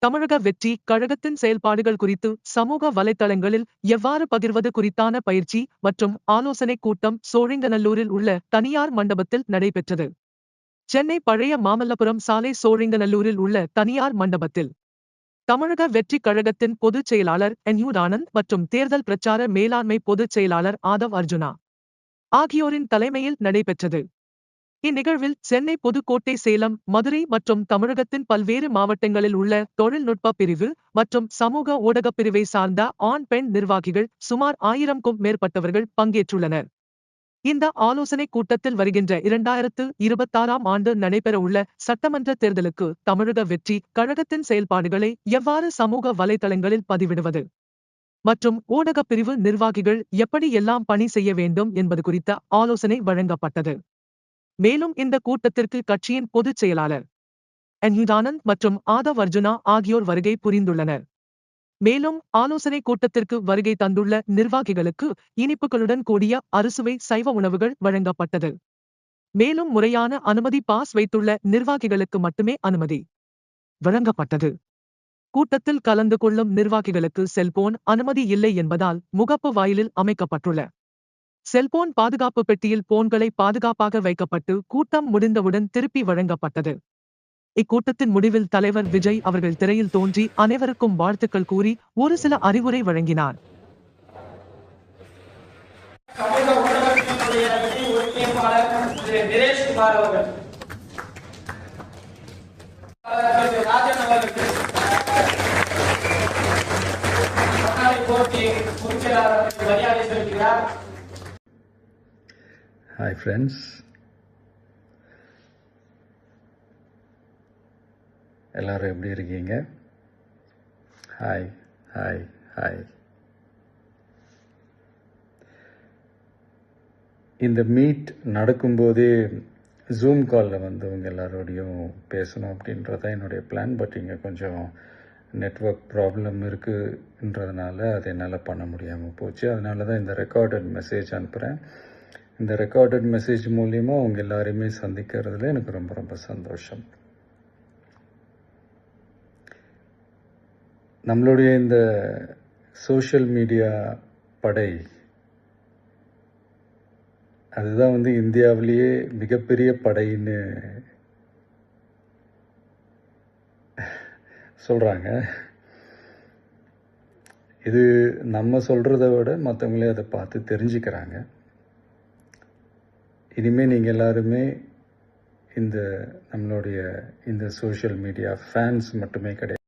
தமிழக வெற்றி கழகத்தின் செயல்பாடுகள் குறித்து சமூக வலைத்தளங்களில் எவ்வாறு பகிர்வது குறித்தான பயிற்சி மற்றும் ஆலோசனைக் கூட்டம் சோழிங்கநல்லூரில் உள்ள தனியார் மண்டபத்தில் நடைபெற்றது. சென்னை பழைய மாமல்லபுரம் சாலை சோழிங்கநல்லூரில் உள்ள தனியார் மண்டபத்தில் தமிழக வெற்றி கழகத்தின் பொதுச் செயலாளர் NU ஆனந்த் மற்றும் தேர்தல் பிரச்சார மேலாண்மை பொதுச் செயலாளர் ஆதவ் அர்ஜுனா ஆகியோரின் தலைமையில் நடைபெற்றது. இந்நிகழ்வில் சென்னை புதுக்கோட்டை சேலம் மதுரை மற்றும் தமிழகத்தின் பல்வேறு மாவட்டங்களில் உள்ள தொழில்நுட்ப பிரிவு மற்றும் சமூக ஊடகப் பிரிவை சார்ந்த ஆண் பெண் நிர்வாகிகள் சுமார் 1000க்கும் மேற்பட்டவர்கள் பங்கேற்றுள்ளனர். இந்த ஆலோசனைக் கூட்டத்தில் வருகின்ற 2026ஆம் ஆண்டு நடைபெறவுள்ள சட்டமன்ற தேர்தலுக்கு தமிழக வெற்றி கழகத்தின் செயல்பாடுகளை எவ்வாறு சமூக வலைதளங்களில் பதிவிடுவது மற்றும் ஊடகப் பிரிவு நிர்வாகிகள் எப்படி எல்லாம் பணி செய்ய வேண்டும் என்பது குறித்த ஆலோசனை வழங்கப்பட்டது. மேலும் இந்த கூட்டத்திற்கு கட்சியின் பொதுச் செயலாளர் NU ஆனந்த் மற்றும் ஆதவ் அர்ஜுனா ஆகியோர் வருகை புரிந்துள்ளனர். மேலும் ஆலோசனை கூட்டத்திற்கு வருகை தந்துள்ள நிர்வாகிகளுக்கு இனிப்புகளுடன் கூடிய அறுசுவை சைவ உணவுகள் வழங்கப்பட்டது. மேலும் முறையான அனுமதி பாஸ் வைத்துள்ள நிர்வாகிகளுக்கு மட்டுமே அனுமதி வழங்கப்பட்டது. கூட்டத்தில் கலந்து கொள்ளும் நிர்வாகிகளுக்கு செல்போன் அனுமதி இல்லை என்பதால் முகப்பு வாயிலில் அமைக்கப்பட்டுள்ள செல்போன் பாதுகாப்பு பெட்டியில் போன்களை பாதுகாப்பாக வைக்கப்பட்டு கூட்டம் முடிந்தவுடன் திருப்பி வழங்கப்பட்டது. இக்கூட்டத்தின் முடிவில் தலைவர் விஜய் அவர்கள் திரையில் தோன்றி அனைவருக்கும் வாழ்த்துக்கள் கூறி ஒரு சில அறிவுரை வழங்கினார். Hi friends, எல்லாரும் எப்படி இருக்கீங்க? Hi hi hi. இந்த மீட் நடக்கும்போதே ஜூம் காலில் வந்து உங்கள் எல்லாரோடையும் பேசணும் அப்படின்றதான் என்னுடைய பிளான். பட் இங்கே கொஞ்சம் நெட்வொர்க் ப்ராப்ளம் இருக்குன்றதுனால அதை என்னால் பண்ண முடியாமல் போச்சு. அதனால தான் இந்த ரெக்கார்டட் மெசேஜ் அனுப்புகிறேன். இந்த ரெக்கார்டட் மெசேஜ் மூலிமா அவங்க எல்லாரையுமே சந்திக்கிறதுல எனக்கு ரொம்ப ரொம்ப சந்தோஷம். நம்மளுடைய இந்த சோஷியல் மீடியா படை அதுதான் வந்து இந்தியாவிலேயே மிகப்பெரிய படைன்னு சொல்கிறாங்க. இது நம்ம சொல்கிறத விட மற்றவங்களே அதை பார்த்து தெரிஞ்சுக்கிறாங்க. இனிமேல் நீங்கள் எல்லாருமே நம்மளுடைய இந்த சோஷியல் மீடியா ஃபேன்ஸ் மட்டுமே கிடையாது.